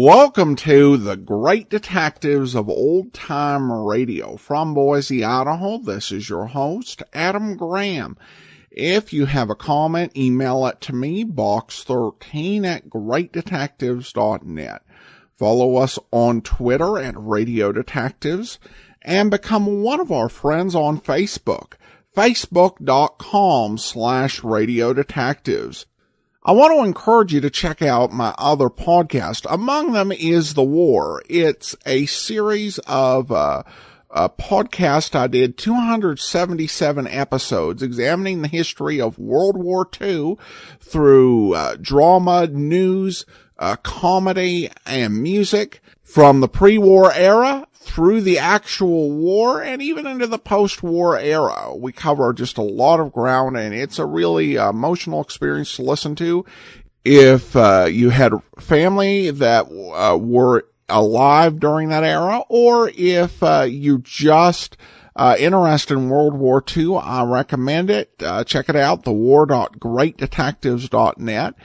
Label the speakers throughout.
Speaker 1: Welcome to the Great Detectives of Old Time Radio. From Boise, Idaho, this is your host, Adam Graham. If you have a comment, email it to me, box13@greatdetectives.net. Follow us on Twitter at Radio Detectives, and become one of our friends on Facebook, facebook.com/Radio Detectives. I want to encourage you to check out my other podcast. Among them is The War. It's a series of a podcast I did, 277 episodes, examining the history of World War II through drama, news, comedy, and music, from the pre-war era through the actual war and even into the post-war era. We cover just a lot of ground, and it's a really emotional experience to listen to. If you had family that were alive during that era, or if you just interested in World War II, I recommend it. Check it out, thewar.greatdetectives.net.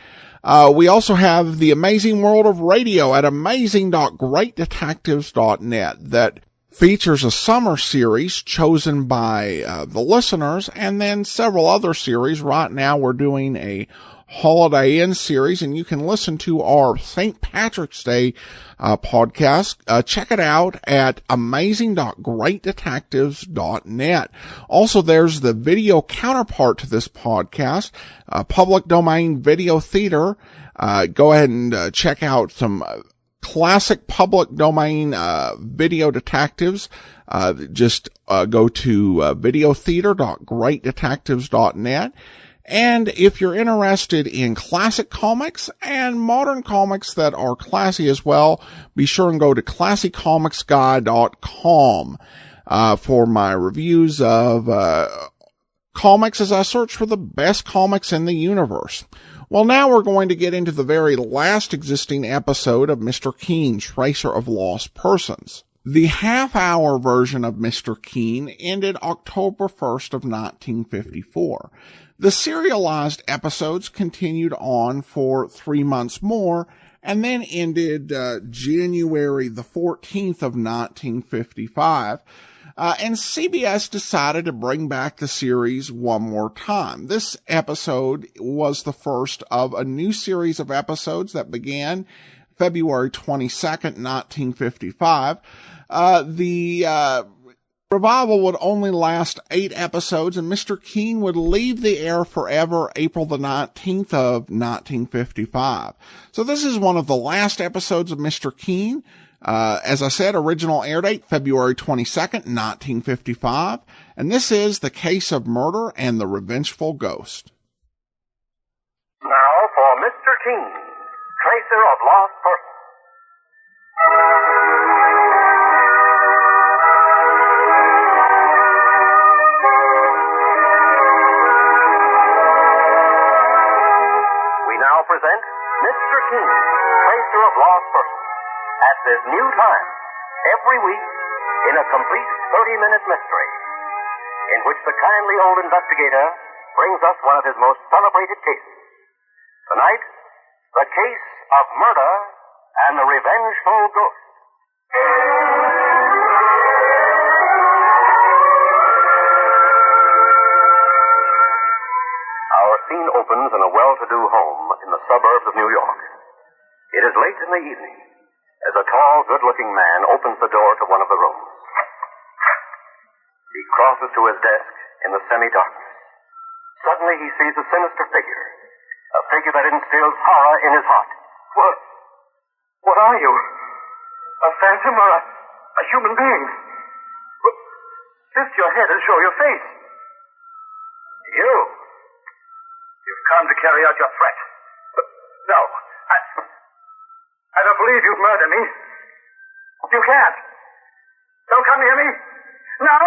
Speaker 1: We also have The Amazing World of Radio at amazing.greatdetectives.net that features a summer series chosen by the listeners, and then several other series. Right now we're doing a Holiday Inn series, and you can listen to our St. Patrick's Day podcast. Check it out at amazing.greatdetectives.net. Also, there's the video counterpart to this podcast, public domain video theater. Go ahead and check out some classic public domain video detectives. Just go to videotheater.greatdetectives.net. And if you're interested in classic comics and modern comics that are classy as well, be sure and go to classycomicsguy.com for my reviews of comics as I search for the best comics in the universe. Well, now we're going to get into the very last existing episode of Mr. Keane, Tracer of Lost Persons. The half-hour version of Mr. Keane ended October 1st of 1954. The serialized episodes continued on for 3 months more, and then ended January the 14th of 1955. And CBS decided to bring back the series one more time. This episode was the first of a new series of episodes that began February 22nd, 1955. The revival would only last 8 episodes, and Mr. Keane would leave the air forever April the 19th of 1955. So this is one of the last episodes of Mr. Keane. As I said, original air date February 22nd, 1955. And this is The Case of Murder and the Revengeful Ghost.
Speaker 2: Now for Mr. Keane, Tracer of Lost Persons. Present Mr. Keane, Tracer of Lost Persons, at this new time, every week, in a complete 30-minute mystery, in which the kindly old investigator brings us one of his most celebrated cases. Tonight, the case of murder and the revengeful ghost. Our scene opens in a well-to-do home in the suburbs of New York. It is late in the evening as a tall, good-looking man opens the door to one of the rooms. He crosses to his desk in the semi-darkness. Suddenly he sees a sinister figure, a figure that instills horror in his heart. What are you? A phantom or a human being? Lift your head and show your face. You've come to carry out your threat. No, I don't believe you'd murder me. You can't. Don't come near me. No.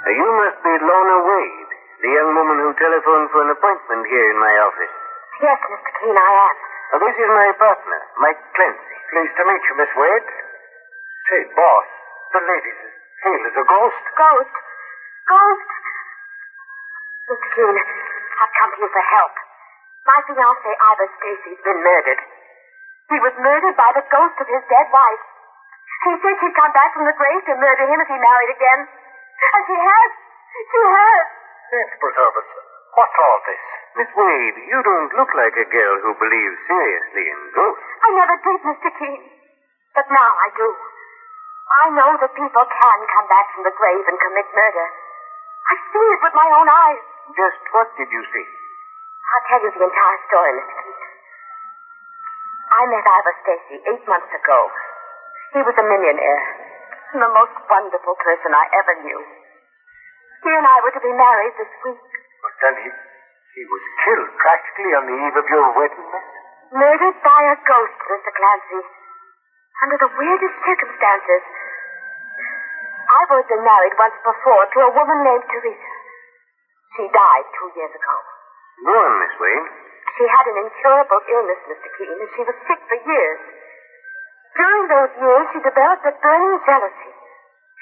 Speaker 3: You must be Lorna Wade, the young woman who telephoned for an appointment here in my office.
Speaker 4: Yes, Mr. Keane, I am.
Speaker 3: This is my partner, Mike Clancy. Pleased to meet you, Miss Wade. Say, boss, the lady's as pale as a ghost.
Speaker 4: Ghost? Ghost? Mr. Keane, I've come to you for help. My fiancé, Ivor Stacy's been murdered. He was murdered by the ghost of his dead wife. She said she'd come back from the grave to murder him if he married again. And she has. She has.
Speaker 3: Saints preserve us. What's all this?
Speaker 2: Miss Wade, you don't look like a girl who believes seriously in ghosts.
Speaker 4: I never did, Mr. Keane. But now I do. I know that people can come back from the grave and commit murder. I've seen it with my own eyes.
Speaker 2: Just what did you see?
Speaker 4: I'll tell you the entire story, Mr. Keane. I met Ivor Stacy 8 months ago. He was a millionaire and the most wonderful person I ever knew. He and I were to be married this week.
Speaker 3: But then he was killed practically on the eve of your wedding, miss?
Speaker 4: Murdered by a ghost, Mr. Clancy. Under the weirdest circumstances. Ivor had been married once before to a woman named Teresa. She died 2 years ago.
Speaker 2: Go on, Miss Wade.
Speaker 4: She had an incurable illness, Mr. Keane, and she was sick for years. During those years, she developed a burning jealousy.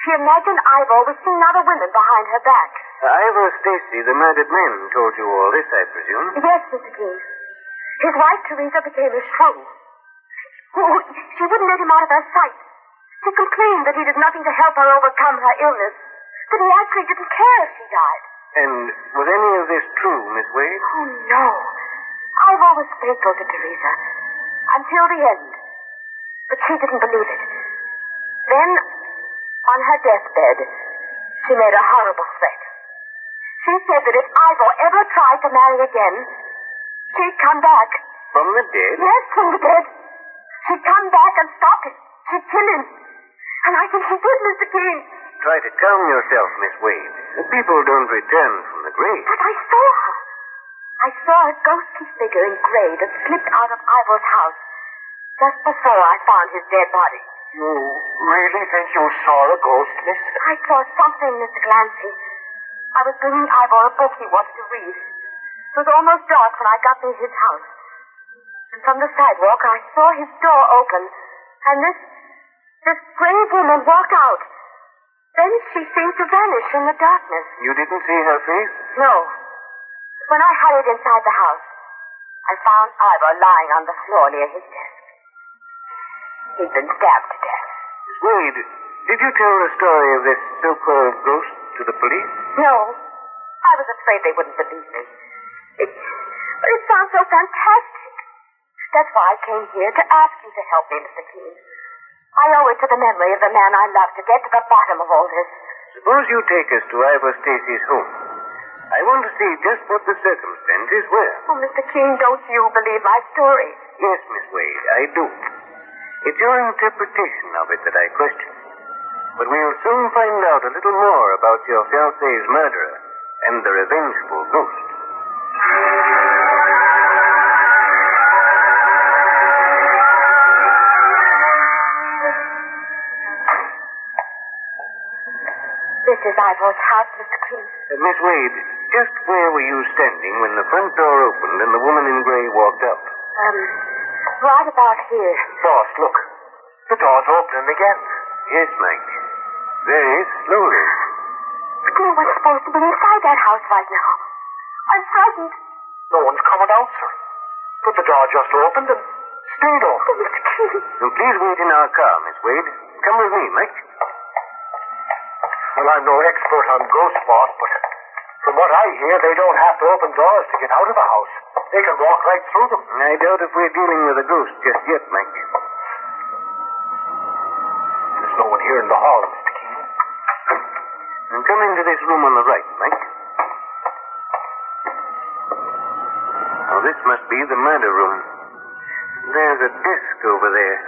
Speaker 4: She imagined Ivor was seeing other women behind her back.
Speaker 2: Ivor Stacy, the murdered man, told you all this, I presume?
Speaker 4: Yes, Mr. Keane. His wife, Teresa, became his shrew. Oh, she wouldn't let him out of her sight. She complained that he did nothing to help her overcome her illness, that he actually didn't care if she died.
Speaker 2: And was any of this true, Miss Wade?
Speaker 4: Oh, no. Ivor was faithful to Teresa until the end. But she didn't believe it. Then, on her deathbed, she made a horrible threat. She said that if Ivor ever tried to marry again, she'd come back.
Speaker 2: From the dead?
Speaker 4: Yes, from the dead. She'd come back and stop him. She'd kill him. And I think she did, Mr. Keane.
Speaker 2: Try to calm yourself, Miss Wade. The people don't return from the grave.
Speaker 4: But I saw her. I saw a ghostly figure in gray that slipped out of Ivor's house just before I found his dead body.
Speaker 3: You really think you saw a ghost, miss?
Speaker 4: I saw something, Mr. Clancy. I was bringing Ivor a book he wanted to read. It was almost dark when I got near his house. And from the sidewalk, I saw his door open, and this brave woman walk out. Then she seemed to vanish in the darkness.
Speaker 2: You didn't see her face?
Speaker 4: No. When I hurried inside the house, I found Ivor lying on the floor near his desk. He'd been stabbed to death.
Speaker 2: Miss Wade, did you tell the story of this so-called ghost to the police?
Speaker 4: No. I was afraid they wouldn't believe me. But it sounds so fantastic. That's why I came here to ask you to help me, Mr. Keane. I owe it to the memory of the man I love to get to the bottom of all this.
Speaker 2: Suppose you take us to Ivor Stacy's home. I want to see just what the circumstances were.
Speaker 4: Oh, Mr. Keane, don't you believe my story?
Speaker 2: Yes, Miss Wade, I do. It's your interpretation of it that I question. But we'll soon find out a little more about your fiancé's murderer and the revengeful ghost.
Speaker 4: This is Ivor's house, Mr. Keane.
Speaker 2: Miss Wade, just where were you standing when the front door opened and the woman in gray walked out?
Speaker 4: Right about here.
Speaker 3: Boss, look. The door's opening again.
Speaker 2: Yes, Mike. Very slowly.
Speaker 4: But no one's supposed to be inside that house right now. I'm frightened.
Speaker 3: No one's coming out, sir. But the door just opened and stayed open.
Speaker 4: Oh, Mr. Keane.
Speaker 2: Now, please wait in our car, Miss Wade. Come with me, Mike.
Speaker 3: Well, I'm no expert on ghosts, boss, but from what I hear, they don't have to open doors to get out of a house. They can walk right through them.
Speaker 2: I doubt if we're dealing with a ghost just yet, Mike.
Speaker 3: There's no one here in the hall, Mr. Keane.
Speaker 2: And come into this room on the right, Mike. Now, this must be the murder room. There's a desk over there.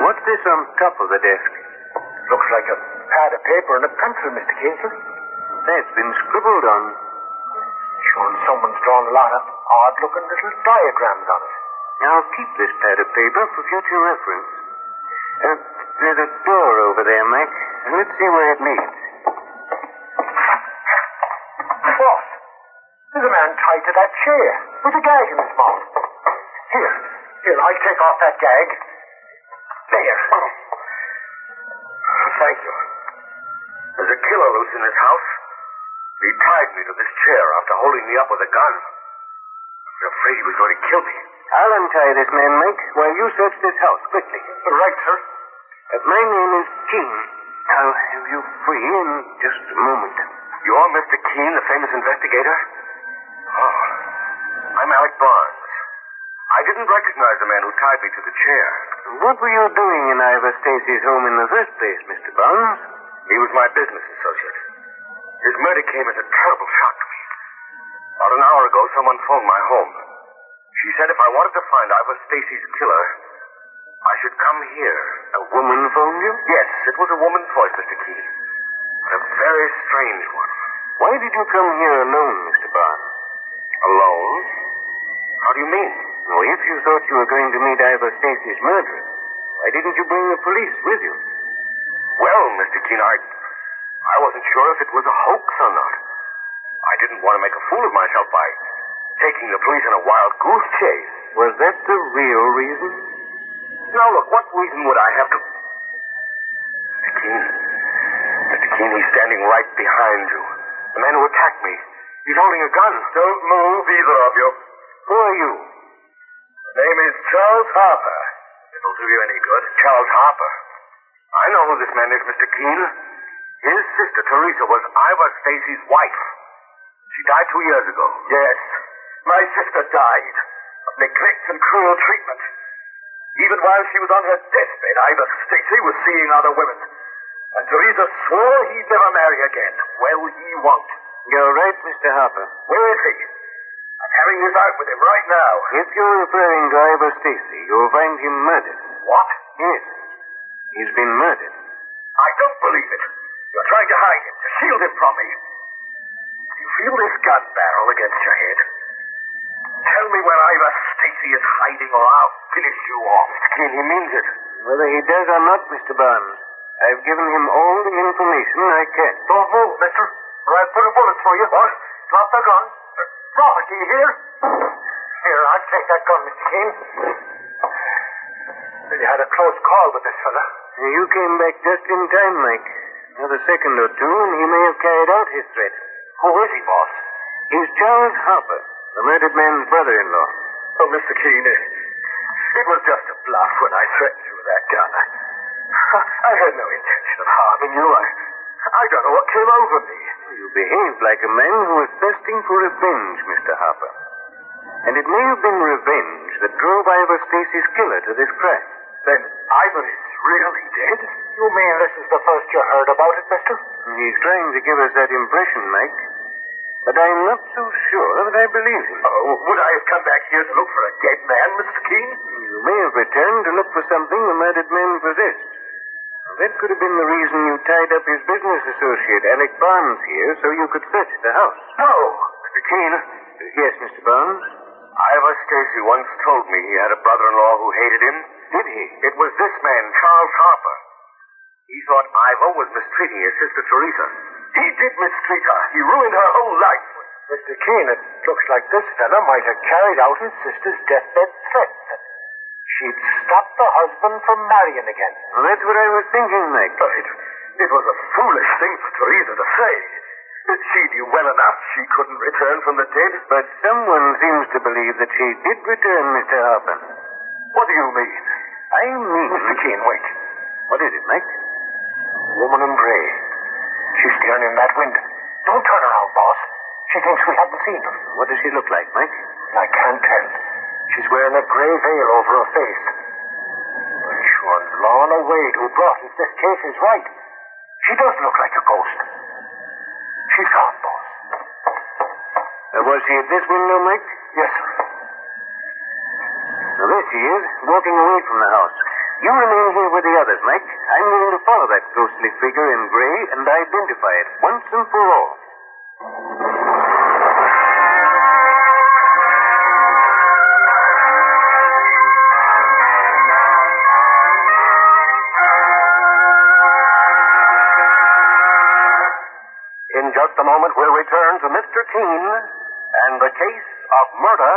Speaker 2: What's this on top of the desk?
Speaker 3: Looks like a pad of paper and a pencil, Mr. Keane, sir.
Speaker 2: That's been scribbled on.
Speaker 3: Showing someone's drawn a lot of odd-looking little diagrams on it.
Speaker 2: I'll keep this pad of paper for future reference. There's a door over there, Mike. Let's see where it leads.
Speaker 3: Boss, there's a man tied to that chair with a gag in his mouth. Here, Here, I'll take off that gag. There.
Speaker 5: Thank you. There's a killer loose in this house. He tied me to this chair after holding me up with a gun. I was afraid he was going to kill me.
Speaker 3: I'll untie this man, Mike, while you search this house quickly.
Speaker 5: Right, sir.
Speaker 3: My name is Keane. I'll have you free in just a moment.
Speaker 5: You're Mr. Keane, the famous investigator? Oh, I'm Alec Barnes. I didn't recognize the man who tied me to the chair.
Speaker 3: What were you doing in Ivor Stacy's home in the first place, Mr. Barnes?
Speaker 5: He was my business associate. His murder came as a terrible shock to me. About an hour ago, someone phoned my home. She said if I wanted to find Ivor Stacy's killer, I should come here.
Speaker 3: A woman phoned you?
Speaker 5: Yes, it was a woman's voice, Mr. Keane. But a very strange one.
Speaker 3: Why did you come here alone, Mr. Barnes?
Speaker 5: Alone? How do you mean?
Speaker 3: Oh, if you thought you were going to meet Ivor Stacy's murderer, why didn't you bring the police with you?
Speaker 5: Well, Mr. Keane, I wasn't sure if it was a hoax or not. I didn't want to make a fool of myself by taking the police on a wild goose chase.
Speaker 3: Was that the real reason?
Speaker 5: Now, look, what reason would I have to... Mr. Keane, he's standing right behind you. The man who attacked me. He's holding a gun.
Speaker 3: Don't move, either of you. Who are you?
Speaker 5: The name is Charles Harper. It'll do you any good. Charles Harper. I know who this man is, Mr. Keane. His sister, Teresa, was Ivor Stacy's wife. She died 2 years ago.
Speaker 3: Yes. My sister died of neglect and cruel treatment. Even while she was on her deathbed, Ivor Stacy was seeing other women. And Teresa swore he'd never marry again. Well, he won't. You're right, Mr. Harper. Where is he? I'm having this out with him right now. If you're referring to Ivor Stacy, you'll find him murdered. What? Yes. He's been murdered. I don't believe it. You're trying to hide him, to shield him from me. You feel this gun barrel against your head? Tell me where Ivor Stacy is hiding, or I'll finish you off.
Speaker 5: Mr. Keane, he means it.
Speaker 3: Whether he does or not, Mr. Barnes, I've given him all the information I can. Don't move, mister, or I'll put a bullet through you. What? Drop the gun. Drop it, do you hear? Here, I'll take that gun, Mr. Keane. Well, you had a close call with this fella. You came back just in time, Mike. Another second or two, and he may have carried out his threat. Who is he, boss? He's Charles Harper, the murdered man's brother-in-law. Oh, Mr. Keane, it was just a bluff when I threatened you with that gun. I had no intention of harming you. I don't know what came over me. You behaved like a man who was thirsting for revenge, Mr. Harper. And it may have been revenge that drove Ivor Stacy's killer to this crime. Then Ivor is really dead? You mean this is the first you heard about it, mister? He's trying to give us that impression, Mike. But I'm not so sure that I believe him. Oh, would I have come back here to look for a dead man, Mr. Keane? You may have returned to look for something the murdered man possessed. That could have been the reason you tied up his business associate, Alec Barnes, here, so you could search the house. No!
Speaker 5: Mr. Keane?
Speaker 3: Yes, Mr. Barnes?
Speaker 5: Ivor Stacy once told me he had a brother-in-law who hated him.
Speaker 3: Did he?
Speaker 5: It was this man, Charles Harper. He thought Ivor was mistreating his sister Teresa.
Speaker 3: He did mistreat her. He ruined her whole life. Mr. Keane, it looks like this fella might have carried out his sister's deathbed threat. She'd stop the husband from marrying again. Well, that's what I was thinking, Mike. But it was a foolish thing for Teresa to say. She knew well enough she couldn't return from the dead. But someone seems to believe that she did return, Mr. Harper. What do you mean? I mean... Mr. Keane, wait. What is it, Mike? Woman in gray. She's staring in that window. Don't turn around, boss. She thinks we haven't seen her. What does she look like, Mike? I can't tell. She's wearing a gray veil over her face. Well, sure, Lorna Wade, who brought us this case, is right. She does look like a ghost. She's gone, boss. Was she at this window, Mike? Yes, sir. Now, there she is, walking away from the house. You remain here with the others, Mike. I'm going to follow that ghostly figure in gray and identify it once and for all.
Speaker 5: In just a moment, we'll return to Mr. Keane and the case of murder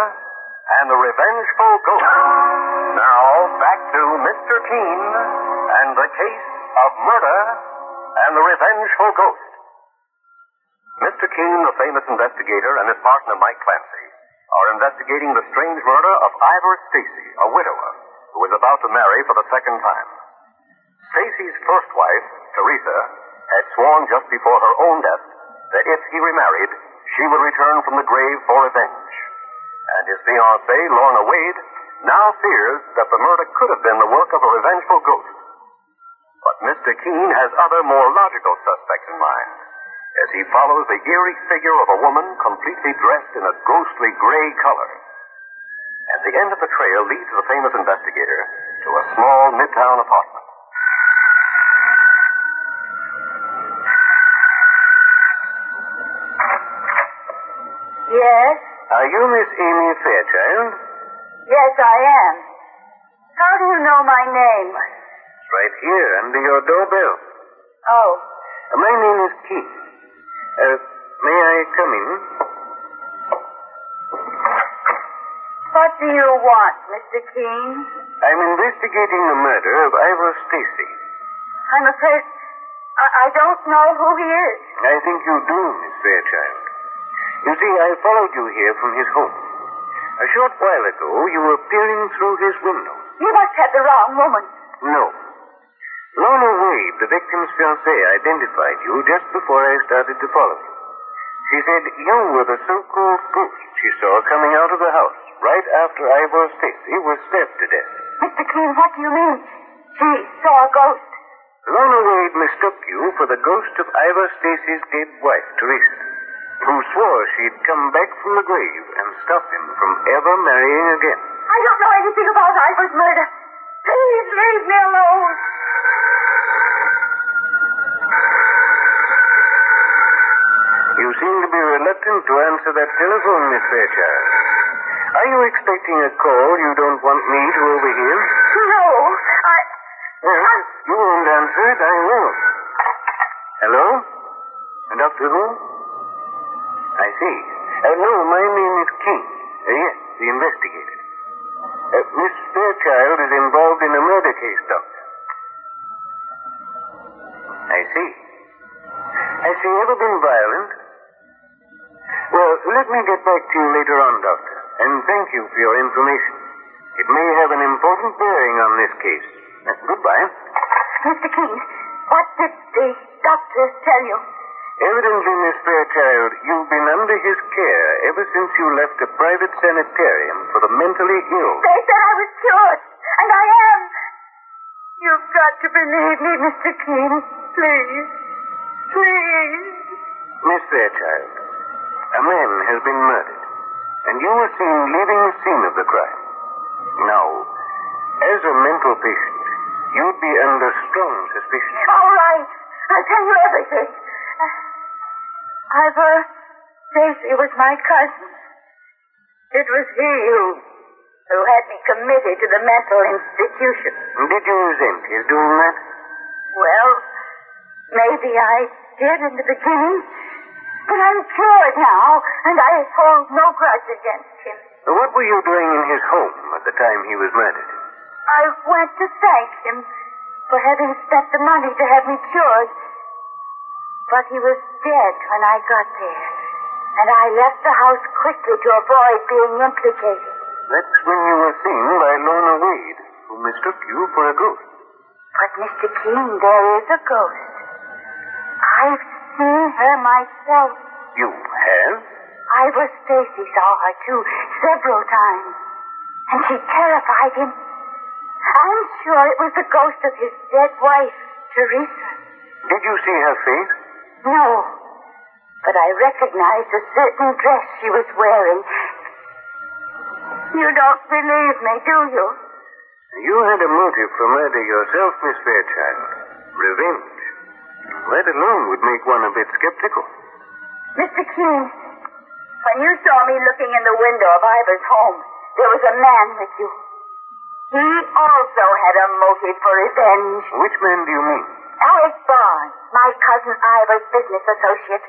Speaker 2: and the Revengeful Ghost. Now, back to Mr. Keane and the case of murder and the Revengeful Ghost. Mr. Keane, the famous investigator, and his partner, Mike Clancy, are investigating the strange murder of Ivor Stacy, a widower, who is about to marry for the second time. Stacy's first wife, Teresa, had sworn just before her own death that if he remarried, she would return from the grave for revenge. And his fiancé, Lorna Wade, now fears that the murder could have been the work of a revengeful ghost. But Mr. Keane has other, more logical suspects in mind, as he follows the eerie figure of a woman completely dressed in a ghostly gray color. And the end of the trail leads the famous investigator to a small midtown apartment.
Speaker 4: Yes?
Speaker 3: Are you Miss Amy Fairchild?
Speaker 4: Yes, I am. How do you know my name?
Speaker 3: It's right here under your doorbell.
Speaker 4: Oh.
Speaker 3: My name is Keane. May I come in?
Speaker 4: What do you want, Mr. Keane?
Speaker 3: I'm investigating the murder of Ivor Stacy.
Speaker 4: I'm afraid I don't know who he is.
Speaker 3: I think you do, Miss Fairchild. You see, I followed you here from his home. A short while ago, you were peering through his window.
Speaker 4: You must have the wrong woman.
Speaker 3: No. Lorna Wade, the victim's fiancé, identified you just before I started to follow you. She said you were the so-called ghost she saw coming out of the house right after Ivor Stacy was stabbed to death.
Speaker 4: Mr. Keane, what do you mean? She saw a ghost.
Speaker 3: Lorna Wade mistook you for the ghost of Ivor Stacy's dead wife, Teresa, who swore she'd come back from the grave and stop him from ever marrying again.
Speaker 4: I don't know anything about Ivor's murder. Please leave me alone.
Speaker 3: You seem to be reluctant to answer that telephone, Miss Fairchild. Are you expecting a call you don't want me to overhear?
Speaker 4: No,
Speaker 3: Well, if you won't answer it, I will. Hello? Dr. Who? I see. No, my name is Keane. Yes, the investigator. Miss Fairchild is involved in a murder case, Doctor. I see. Has she ever been violent? Well, let me get back to you later on, Doctor, and thank you for your information. It may have an important bearing on this case. Goodbye.
Speaker 4: Mr. Keane, what did the doctor tell you?
Speaker 3: Evidently, Miss Fairchild, you've been under his care ever since you left a private sanitarium for the mentally ill.
Speaker 4: They said I was cured, and I am. You've got to believe me, Mr. Keane. Please. Please.
Speaker 3: Miss Fairchild, a man has been murdered, and you were seen leaving the scene of the crime. Now, as a mental patient, you'd be under strong suspicion.
Speaker 4: All right. I'll tell you everything. Ivor Stacy was my cousin. It was he who had me committed to the mental institution.
Speaker 3: Did you resent his doing that?
Speaker 4: Well, maybe I did in the beginning, but I'm cured now, and I hold no grudge against him.
Speaker 3: What were you doing in his home at the time he was murdered?
Speaker 4: I went to thank him for having spent the money to have me cured. But he was dead when I got there, and I left the house quickly to avoid being implicated.
Speaker 3: That's when you were seen by Lorna Wade, who mistook you for a ghost.
Speaker 4: But, Mr. Keane, there is a ghost. I've seen her myself.
Speaker 3: You have?
Speaker 4: Ivor Stacy saw her, too, several times. And she terrified him. I'm sure it was the ghost of his dead wife, Teresa.
Speaker 3: Did you see her face?
Speaker 4: No. But I recognized a certain dress she was wearing. You don't believe me, do you?
Speaker 3: You had a motive for murder yourself, Miss Fairchild. Revenge. That alone would make one a bit skeptical.
Speaker 4: Mr. Keane, when you saw me looking in the window of Ivor's home, there was a man with you. He also had a motive for revenge.
Speaker 3: Which man do you mean?
Speaker 4: Alec Barnes, my cousin Ivor's business associate.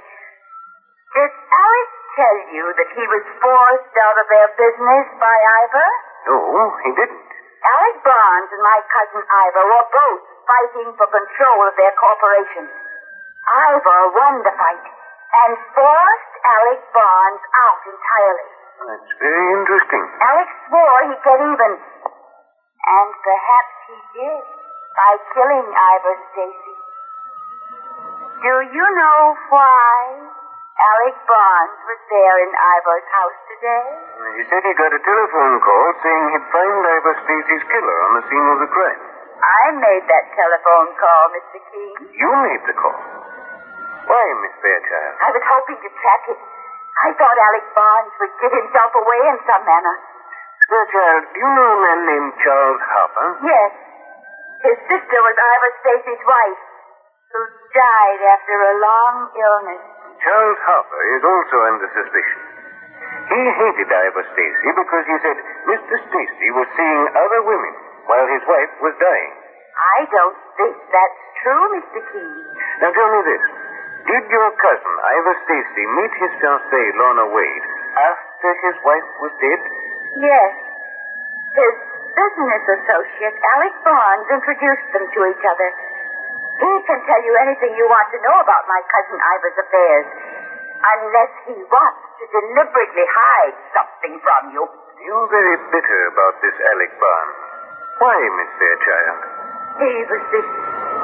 Speaker 4: Did Alec tell you that he was forced out of their business by Ivor?
Speaker 3: No, he didn't.
Speaker 4: Alec Barnes and my cousin Ivor were both fighting for control of their corporation. Ivor won the fight and forced Alec Barnes out entirely.
Speaker 3: That's very interesting.
Speaker 4: Alec swore he'd get even. And perhaps he did by killing Ivor Stacy. Do you know why Alec Barnes was there in Ivor's house today?
Speaker 3: He said he got a telephone call saying he'd find Ivor Stacy's killer on the scene of the crime.
Speaker 4: I made that telephone call, Mr. Keane.
Speaker 3: You made the call. Why, Miss Fairchild?
Speaker 4: I was hoping to track him. I thought Alec Barnes would give himself away in some manner.
Speaker 3: Fairchild, do you know a man named Charles Harper?
Speaker 4: Yes. His sister was Ivor Stacy's wife, who died after a long illness.
Speaker 3: Charles Harper is also under suspicion. He hated Ivor Stacy because he said Mr. Stacy was seeing other women while his wife was dying.
Speaker 4: I don't think that's true, Mr. Keane.
Speaker 3: Now tell me this. Did your cousin, Ivor Stacy, meet his fiancée, Lorna Wade, after his wife was dead?
Speaker 4: Yes. His business associate, Alec Barnes, introduced them to each other. He can tell you anything you want to know about my cousin Ivor's affairs, unless he wants to deliberately hide something from you.
Speaker 3: You're very bitter about this Alec Barnes. Why, Miss Fairchild?
Speaker 4: He was the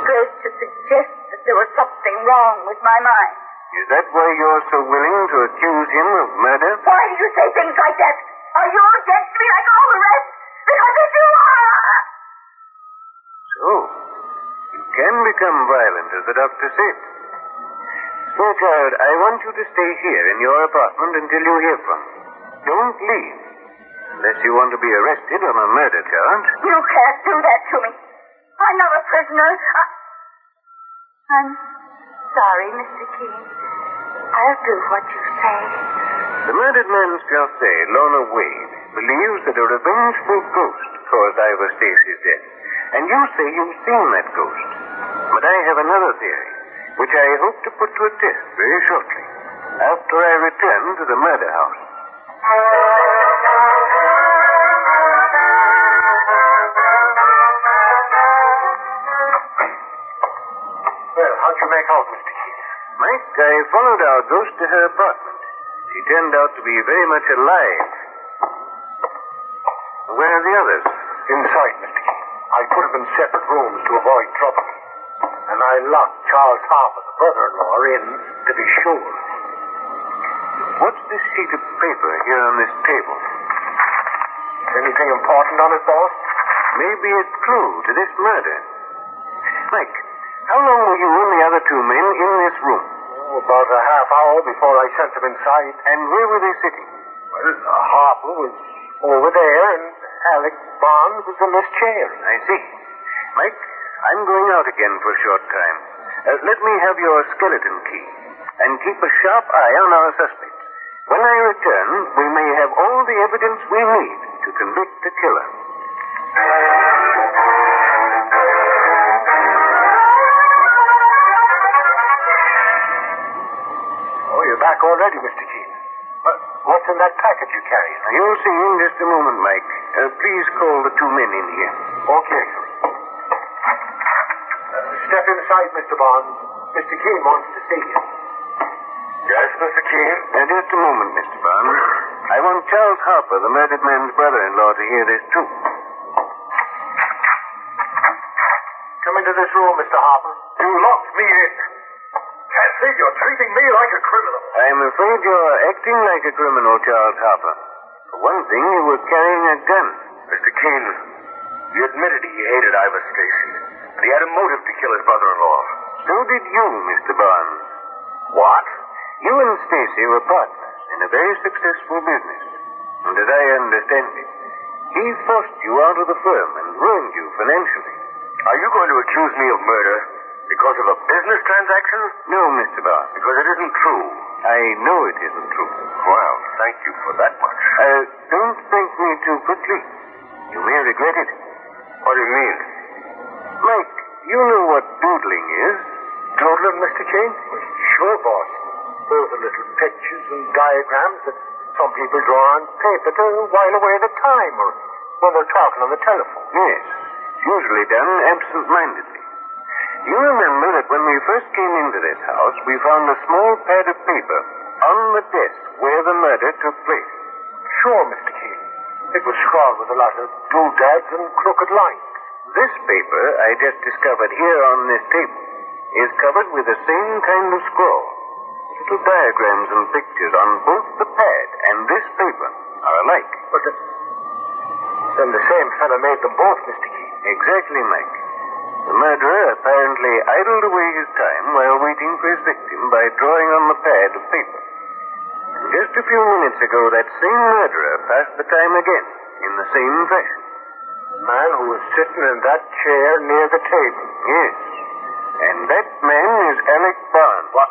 Speaker 4: first to suggest that there was something wrong with my mind.
Speaker 3: Is that why you're so willing to accuse him of murder?
Speaker 4: Why do you say things like that? Are you against me like all the rest? Because if you are...
Speaker 3: So, you can become violent, as the doctor said. Fairchild, I want you to stay here in your apartment until you hear from me. Don't leave, unless you want to be arrested on a murder charge.
Speaker 4: You can't do that to me. I'm not a prisoner. I'm sorry, Mr. Keane. I'll do what you say.
Speaker 3: The murdered man's fiancée, Lorna Wade, believes that a revengeful ghost caused Ivor Stacy's death. And you say you've seen that ghost. But I have another theory, which I hope to put to a test very shortly, after I return to the murder house.
Speaker 5: Well, how'd you make out, Mr. Keane?
Speaker 3: Mike, I followed our ghost to her apartment. She turned out to be very much alive. Where are the others?
Speaker 5: Inside, Mr. Keane. I put them in separate rooms to avoid trouble. And I locked Charles Harper, the brother-in-law, in to be sure.
Speaker 3: What's this sheet of paper here on this table?
Speaker 5: Anything important on it, boss?
Speaker 3: Maybe a clue to this murder. Mike, how long were you and the other two men in this room?
Speaker 5: Oh, about a half hour before I sent them inside.
Speaker 3: And where were they sitting?
Speaker 5: Well, Harper was over there, and Alec Barnes was in this chair.
Speaker 3: I see. Mike, I'm going out again for a short time. Let me have your skeleton key, and keep a sharp eye on our suspects. When I return, we may have all the evidence we need to convict the killer.
Speaker 5: Oh, you're back already, Mr. Keane. What's in that package you carry?
Speaker 3: You'll see in just a moment, Mike. Please call the two men in here.
Speaker 5: Okay. Step inside, Mr. Barnes. Mr. Keane wants to see you.
Speaker 3: Yes, Mr. Keane? Just a moment, Mr. Barnes. I want Charles Harper, the murdered man's brother-in-law, to hear this, too.
Speaker 5: Come into this room, Mr. Harper.
Speaker 6: You locked me in. Can't think you're treating me like a criminal.
Speaker 3: I'm afraid you're acting like a criminal, Charles Harper. For one thing, you were carrying a gun.
Speaker 6: Mr. Keane, he admitted he hated Ivor Stacy. And he had a motive to kill his brother-in-law.
Speaker 3: So did you, Mr. Barnes.
Speaker 6: What?
Speaker 3: You and Stacy were partners in a very successful business. And as I understand it, he forced you out of the firm and ruined you financially.
Speaker 6: Are you going to accuse me of murder because of a business transaction?
Speaker 3: No, Mr. Barnes.
Speaker 6: Because it isn't true.
Speaker 3: I know it isn't true.
Speaker 6: Well, thank you for that much.
Speaker 3: Don't thank me too quickly. You may regret it.
Speaker 6: What do you mean?
Speaker 3: Mike, you know what doodling is.
Speaker 5: Doodling, Mr. Keane? Sure, boss.
Speaker 3: Those are little pictures and diagrams that some people draw on paper to while away the time or when they're talking on the telephone.
Speaker 6: Yes, usually done absent-mindedly. You remember that when we first came into this house, we found a small pad of paper on the desk where the murder took place.
Speaker 3: Sure, Mr. Keane. It was scrawled with a lot of doodads and crooked lines.
Speaker 6: This paper I just discovered here on this table is covered with the same kind of scrawl. Little diagrams and pictures on both the pad and this paper are alike.
Speaker 3: But then the same fellow made them both, Mr. Keane.
Speaker 6: Exactly, Mike. The murderer apparently idled away his time while waiting for his victim by drawing on the pad of paper. And just a few minutes ago, that same murderer passed the time again in the same fashion.
Speaker 3: The man who was sitting in that chair near the table.
Speaker 6: Yes. And that man is Alec Barnes.
Speaker 3: What?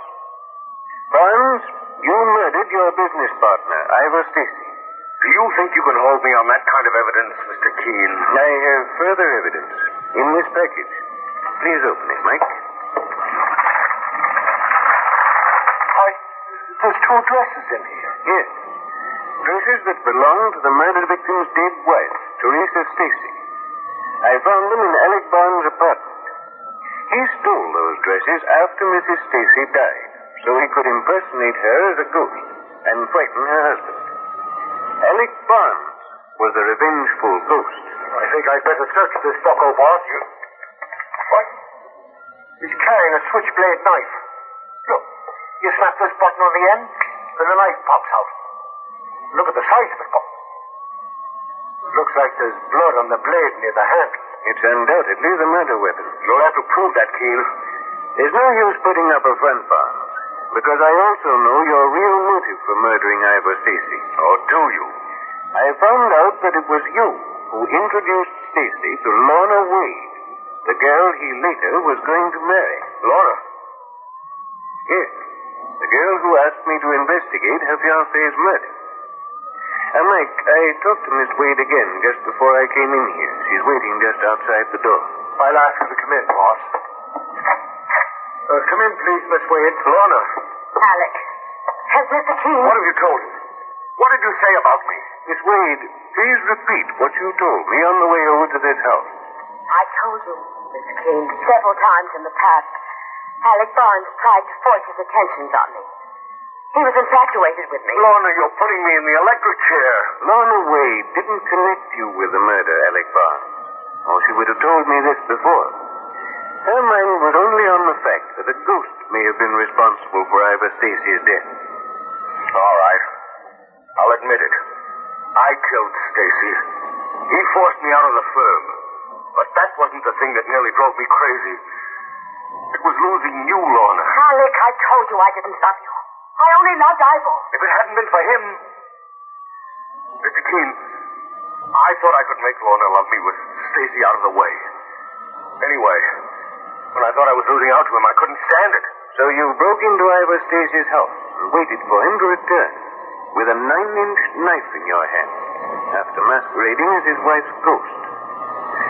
Speaker 6: Barnes, you murdered your business partner, Ivor Stacy.
Speaker 5: Do you think you can hold me on that kind of evidence, Mr. Keane?
Speaker 6: I have further evidence in this package. Please open it, Mike.
Speaker 3: There's two dresses in here.
Speaker 6: Yes. Dresses that belong to the murdered victim's dead wife, Teresa Stacy. I found them in Alec Barnes' apartment. He stole those dresses after Mrs. Stacy died, so he could impersonate her as a ghost and frighten her husband. Alec Barnes was a revengeful ghost.
Speaker 3: I think I'd better search this bucko, boss. What? He's carrying a switchblade knife. Look, you snap this button on the end, and the knife pops out. Look at the size of it, boss. It looks like there's blood on the blade near the handle.
Speaker 6: It's undoubtedly the murder weapon.
Speaker 5: You'll have to prove that, Keane.
Speaker 6: There's no use putting up a front, Barnes, because I also know your real motive for murdering Ivor Stacy.
Speaker 5: Or do you?
Speaker 6: I found out that it was you who introduced Stacy to Lorna Wade, the girl he later was going to marry.
Speaker 5: Lorna?
Speaker 6: Yes, the girl who asked me to investigate her fiancé's murder. Mike, I talked to Miss Wade again just before I came in here. She's waiting just outside the door.
Speaker 3: I'll ask her to come in, boss. Come in, please, Miss Wade.
Speaker 5: Lorna.
Speaker 4: Alec, has Mr. Keane...
Speaker 5: What have you told him? What did you say about me?
Speaker 6: Miss Wade, please repeat what you told me on the way over to this house.
Speaker 4: I told you, Mr. Keane, several times in the past, Alec Barnes tried to force his attentions on me. He was infatuated with me.
Speaker 5: Lorna, you're putting me in the electric chair.
Speaker 6: Lorna Wade didn't connect you with the murder, Alec Barnes. Or she would have told me this before. Her mind was only on the fact that a ghost may have been responsible for Ivor Stacy's death.
Speaker 5: All right. I'll admit it. I killed Stacy. He forced me out of the firm. But that wasn't the thing that nearly drove me crazy. It was losing you, Lorna.
Speaker 4: Alec, I told you I didn't love you. I only loved Ivor.
Speaker 5: If it hadn't been for him... Mr. Keane, I thought I could make Lorna love me with Stacy out of the way. Anyway, when I thought I was losing out to him, I couldn't stand it.
Speaker 6: So you broke into Ivor Stacy's house and waited for him to return with a 9-inch knife in your hand after masquerading as his wife's ghost.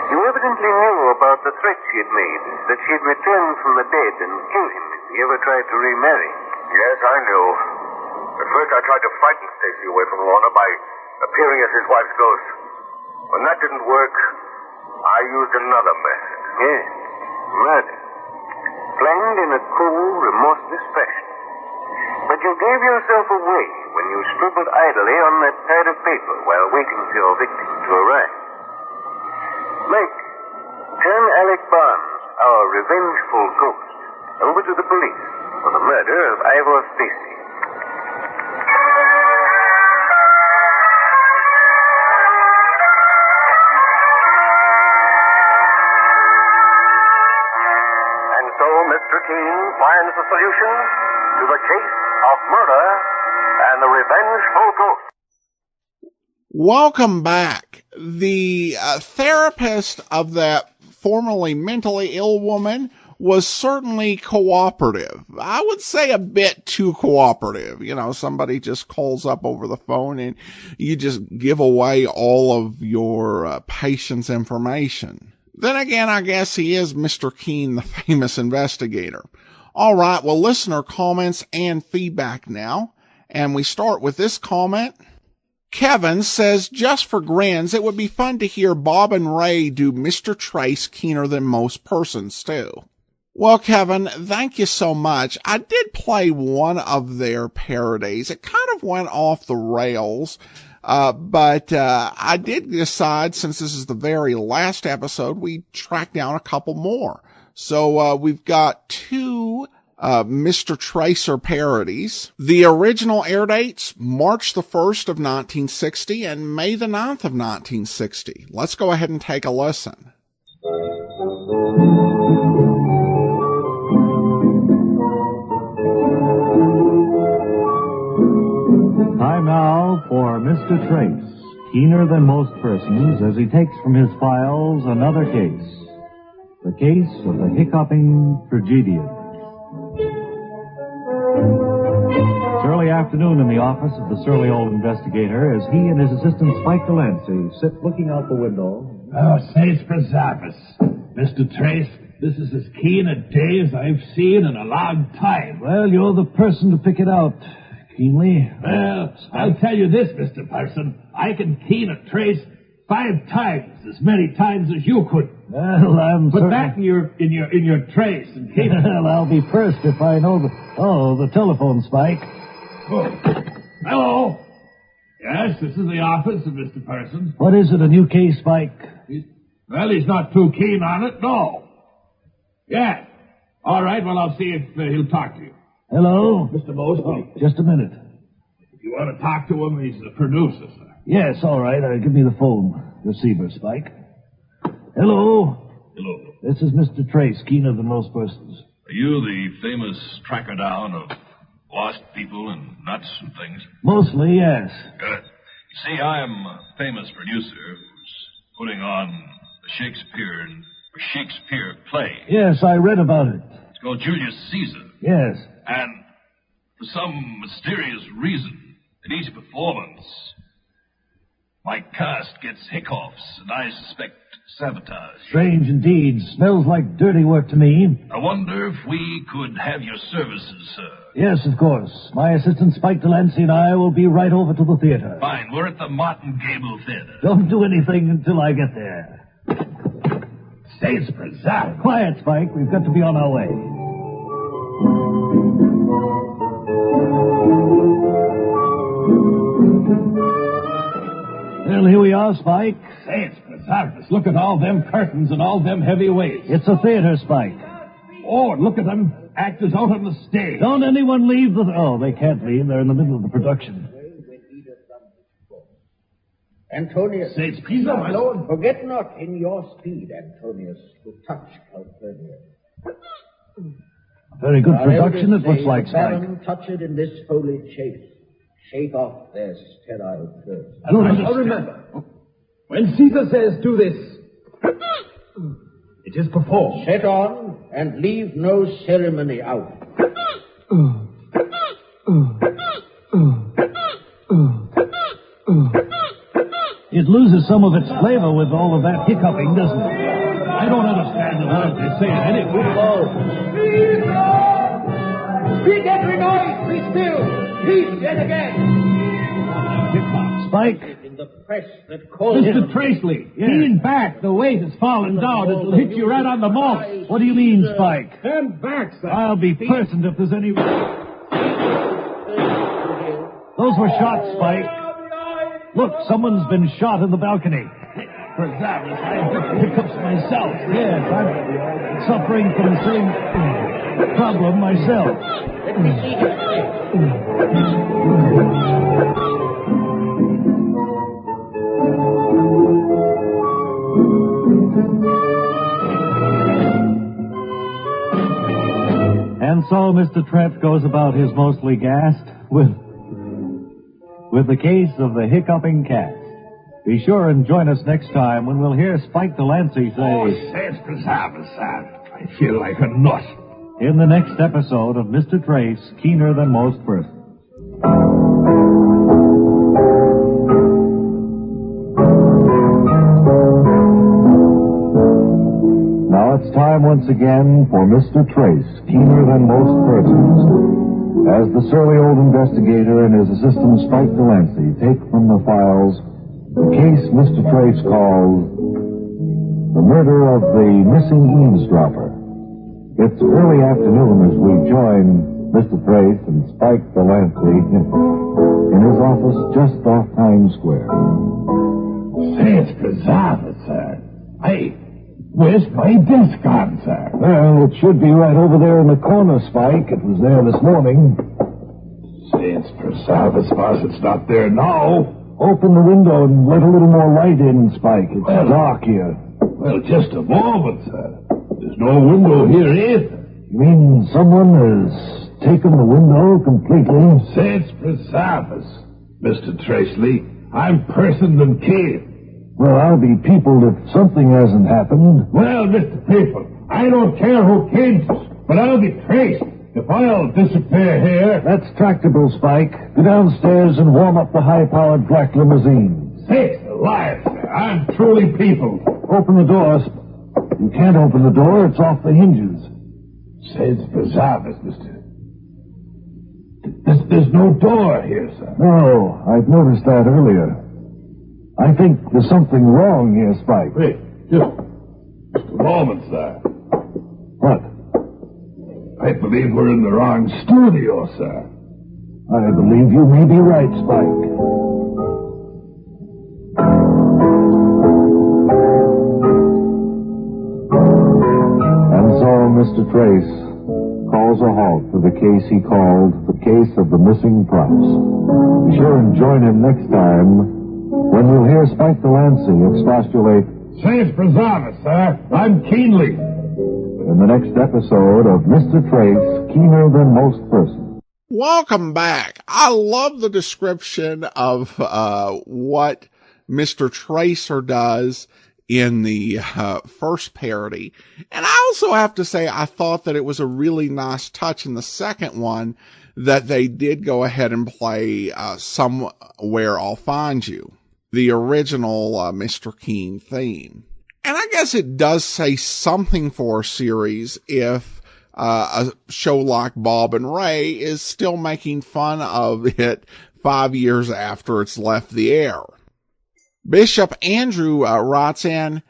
Speaker 6: You evidently knew about the threat she had made, that she'd return from the dead and kill him if he ever tried to remarry.
Speaker 5: Yes, I knew. At first I tried to frighten Stacy away from Lorna by appearing as his wife's ghost. When that didn't work, I used another method.
Speaker 6: Yes, murder. Planned in a cool, remorseless fashion. But you gave yourself away when you scribbled idly on that pad of paper while waiting for your victim to arrive. Mike, turn Alec Barnes, our revengeful ghost, over to the police for the murder of Ivor Stacy.
Speaker 5: And so Mr. Keane finds the solution to the case of murder and the revengeful ghost.
Speaker 1: Welcome back. The therapist of that formerly mentally ill woman was certainly cooperative. I would say a bit too cooperative. You know, somebody just calls up over the phone and you just give away all of your patient's information. Then again, I guess he is Mr. Keane, the famous investigator. All right, well, listener comments and feedback now. And we start with this comment. Kevin says, just for grins, it would be fun to hear Bob and Ray do Mr. Trace keener than most persons too. Well, Kevin, thank you so much. I did play one of their parodies. It kind of went off the rails, but I did decide, since this is the very last episode, we tracked down a couple more. So we've got two Mr. Tracer parodies. The original air dates, March the 1st of 1960 and May the 9th of 1960. Let's go ahead and take a listen.
Speaker 7: Time now for Mr. Trace, keener than most persons as he takes from his files another case. The case of the hiccuping tragedian. It's early afternoon in the office of the surly old investigator as he and his assistant Spike Delancey sit looking out the window.
Speaker 8: Oh, saints preserve us. Mr. Trace, this is as keen a day as I've seen in a long time.
Speaker 7: Well, you're the person to pick it out, keenly.
Speaker 8: Well, I'll tell you this, Mr. Person. I can keen a trace 5 times as many times as you could.
Speaker 7: Well, I'm
Speaker 8: Put
Speaker 7: certain...
Speaker 8: that in your trace and keep it.
Speaker 7: Well, I'll be first if I know the telephone, Spike.
Speaker 8: Oh. Hello. Yes, this is the office of Mr. Person.
Speaker 7: What is it, a new case, Spike?
Speaker 8: He's not too keen on it, no. Yeah. All right, well, I'll see if he'll talk to you.
Speaker 7: Hello?
Speaker 8: Mr. Mosby.
Speaker 7: Just a minute.
Speaker 8: If you want to talk to him, he's the producer, sir.
Speaker 7: Yes, all right. Give me the phone receiver, Spike. Hello?
Speaker 9: Hello.
Speaker 7: This is Mr. Trace, keener than most persons.
Speaker 9: Are you the famous tracker down of lost people and nuts and things?
Speaker 7: Mostly, yes.
Speaker 9: Good. You see, I am a famous producer who's putting on a Shakespeare play.
Speaker 7: Yes, I read about it.
Speaker 9: It's called Julius Caesar.
Speaker 7: Yes.
Speaker 9: And for some mysterious reason, in each performance, my cast gets hiccups, and I suspect sabotage.
Speaker 7: Strange indeed. Smells like dirty work to me.
Speaker 9: I wonder if we could have your services, sir.
Speaker 7: Yes, of course. My assistant Spike Delancey and I will be right over to the theater.
Speaker 9: Fine. We're at the Martin Gable Theater.
Speaker 7: Don't do anything until I get there.
Speaker 8: Saints preserve.
Speaker 7: Quiet, Spike. We've got to be on our way. Well, here we are, Spike.
Speaker 8: Saints preserve us. Look at all them curtains and all them heavy weights.
Speaker 7: It's a theater, Spike.
Speaker 8: Oh, and look at them actors out on the stage.
Speaker 7: Don't anyone leave the... Oh, they can't leave. They're in the middle of the production.
Speaker 10: Antonius,
Speaker 8: Saints preserve us.
Speaker 10: Lord, forget not in your speed, Antonius, to touch Calpurnia.
Speaker 7: Very good
Speaker 10: Our
Speaker 7: production,
Speaker 10: elders
Speaker 7: it looks
Speaker 10: say
Speaker 7: like,
Speaker 10: the
Speaker 7: Spike.
Speaker 10: Baron touched in this holy chase. Shake off their sterile curves.
Speaker 8: I don't understand. Remember, when Caesar says do this, it is performed.
Speaker 10: Set on and leave no ceremony out.
Speaker 7: It loses some of its flavor with all of that hiccuping, doesn't it?
Speaker 8: I don't understand the words they're saying anyway.
Speaker 10: Speak every noise, be still. Peace yet again.
Speaker 7: Spike?
Speaker 10: In the press that calls
Speaker 8: Mr. Tracely, lean back. The weight has fallen down. It'll hit you right on the mouth.
Speaker 7: What do you mean, Spike?
Speaker 8: Stand back, sir.
Speaker 7: I'll be personed if there's any... Those were shots, Spike. Look, someone's been shot in the balcony.
Speaker 8: Preserve us. I have hiccups myself.
Speaker 7: Yes, I'm suffering from the same problem myself.
Speaker 10: Let me see his face.
Speaker 7: And so Mr. Trent goes about his mostly gassed with the case of the hiccuping cat. Be sure and join us next time when we'll hear Spike Delancey say...
Speaker 8: Oh, saints preserve us, sir. I feel like a nut.
Speaker 7: In the next episode of Mr. Trace, keener than most persons. Now Now it's time once again for Mr. Trace, keener than most persons. As the surly old investigator and his assistant Spike Delancey take from the files the case Mr. Trace calls the murder of the missing eavesdropper. It's early afternoon as we join Mr. Trace and Spike Delancey in his office just off Times Square.
Speaker 8: Say, it's bizarre, sir. Hey, where's my desk gone, sir?
Speaker 7: Well, it should be right over there in the corner, Spike. It was there this morning.
Speaker 8: Say, it's bizarre, boss. It's not there now.
Speaker 7: Open the window and let a little more light in, Spike. It's dark here.
Speaker 8: Well, just a moment, sir. There's no window here either.
Speaker 7: You mean someone has taken the window completely?
Speaker 8: Say, it's preservus, Mr. Traceley. I'm person than Keane.
Speaker 7: Well, I'll be peopled if something hasn't happened.
Speaker 8: Well, Mr. People, I don't care who came to us, but I'll be traced if I'll disappear here.
Speaker 7: That's tractable, Spike. Go downstairs and warm up the high-powered black limousine.
Speaker 8: Sakes alive, sir. I'm truly peopled.
Speaker 7: Open the door. You can't open the door. It's off the hinges.
Speaker 8: Say, it's preservus, Mr. There's no door here, sir.
Speaker 7: No, I've noticed that earlier. I think there's something wrong here, Spike.
Speaker 8: Wait, just a moment, sir.
Speaker 7: What?
Speaker 8: I believe we're in the wrong studio, sir.
Speaker 7: I believe you may be right, Spike. And so Mr. Trace calls a halt to the case he called the case of the missing props. Be sure and join him next time when you'll hear Spike Delancey expostulate,
Speaker 8: Say, it's preservus, sir. I'm Keenly.
Speaker 7: in the next episode of Mr. Trace, Keener Than Most Persons.
Speaker 1: Welcome back. I love the description of what Mr. Tracer does in the first parody. And I also have to say, I thought that it was a really nice touch in the second one that they did go ahead and play Somewhere I'll Find You, the original Mr. Keane theme. And I guess it does say something for a series if a show like Bob and Ray is still making fun of it 5 years after it's left the air. Bishop Andrew writes in,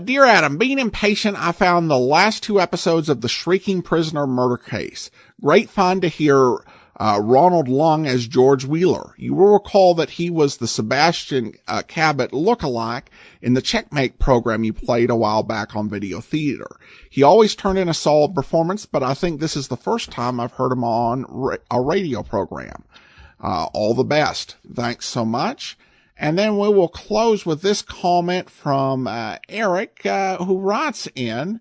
Speaker 1: Dear Adam, being impatient, I found the last 2 episodes of the Shrieking Prisoner murder case. Great fun to hear Ronald Lung as George Wheeler. You will recall that he was the Sebastian Cabot lookalike in the Checkmate program you played a while back on Video Theater. He always turned in a solid performance, but I think this is the first time I've heard him on a radio program. All the best. Thanks so much. And then we will close with this comment from Eric, who writes in,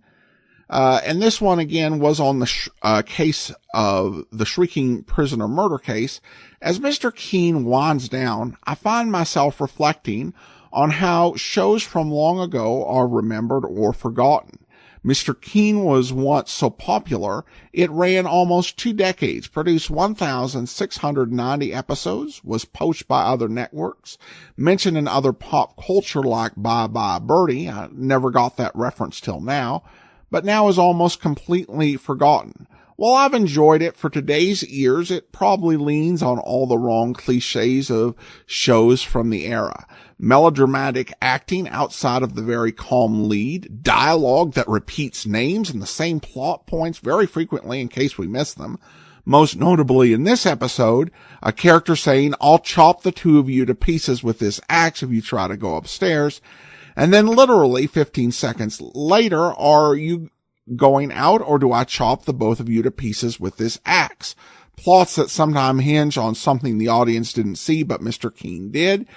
Speaker 1: and this one again was on the case of the Shrieking Prisoner murder case. As Mr. Keane winds down, I find myself reflecting on how shows from long ago are remembered or forgotten. Mr. Keane was once so popular, it ran almost 2 decades, produced 1,690 episodes, was poached by other networks, mentioned in other pop culture like Bye Bye Birdie. I never got that reference till now, but now is almost completely forgotten. While I've enjoyed it for today's ears, it probably leans on all the wrong cliches of shows from the era. Melodramatic acting outside of the very calm lead, dialogue that repeats names and the same plot points very frequently in case we miss them. Most notably in this episode, a character saying, I'll chop the 2 of you to pieces with this axe if you try to go upstairs. And then literally 15 seconds later, are you going out or do I chop the both of you to pieces with this axe? Plots that sometimes hinge on something the audience didn't see but Mr. Keane did.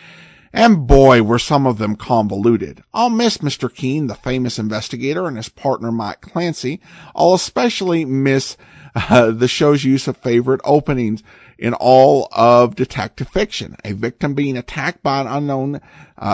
Speaker 1: And boy, were some of them convoluted. I'll miss Mr. Keane, the famous investigator, and his partner Mike Clancy. I'll especially miss the show's use of favorite openings in all of detective fiction. A victim being attacked by an unknown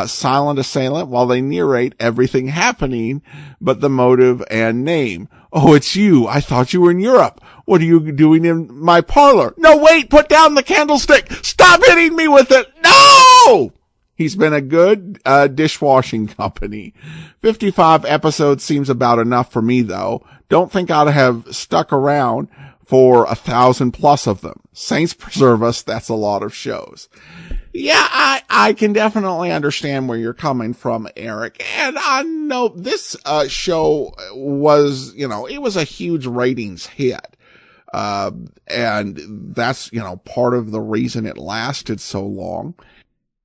Speaker 1: silent assailant while they narrate everything happening but the motive and name. Oh, it's you. I thought you were in Europe. What are you doing in my parlor? No, wait, put down the candlestick. Stop hitting me with it. No! He's been a good dishwashing company. 55 episodes seems about enough for me, though. Don't think I'd have stuck around for 1,000 plus of them. Saints preserve us, that's a lot of shows. Yeah, I can definitely understand where you're coming from, Eric. And I know this show was, it was a huge ratings hit. And that's, part of the reason it lasted so long.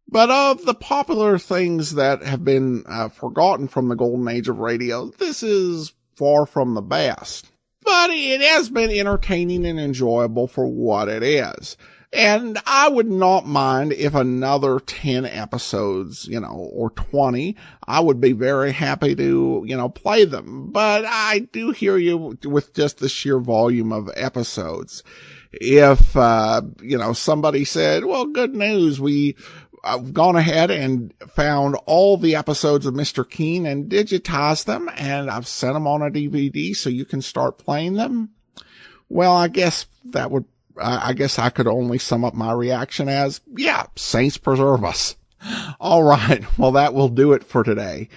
Speaker 1: But of the popular things that have been forgotten from the golden age of radio, this is far from the best. But it has been entertaining and enjoyable for what it is. And I would not mind if another 10 episodes, or 20, I would be very happy to, play them. But I do hear you with just the sheer volume of episodes. If, somebody said, well, good news, I've gone ahead and found all the episodes of Mr. Keane and digitized them, and I've sent them on a DVD so you can start playing them. Well, I guess I could only sum up my reaction as, yeah, Saints preserve us. All right. Well, that will do it for today.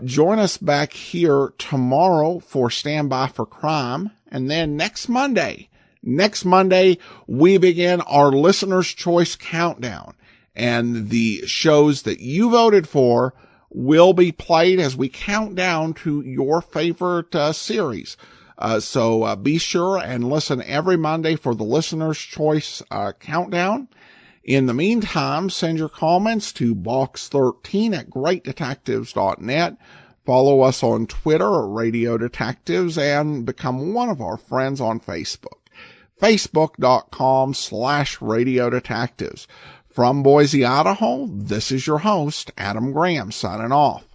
Speaker 1: Join us back here tomorrow for Stand By for Crime. And then next Monday, we begin our Listener's Choice Countdown. And the shows that you voted for will be played as we count down to your favorite series. So be sure and listen every Monday for the Listener's Choice Countdown. In the meantime, send your comments to box13@greatdetectives.net. Follow us on Twitter at Radio Detectives and become one of our friends on Facebook. Facebook.com/Radio Detectives. From Boise, Idaho, this is your host, Adam Graham, signing off.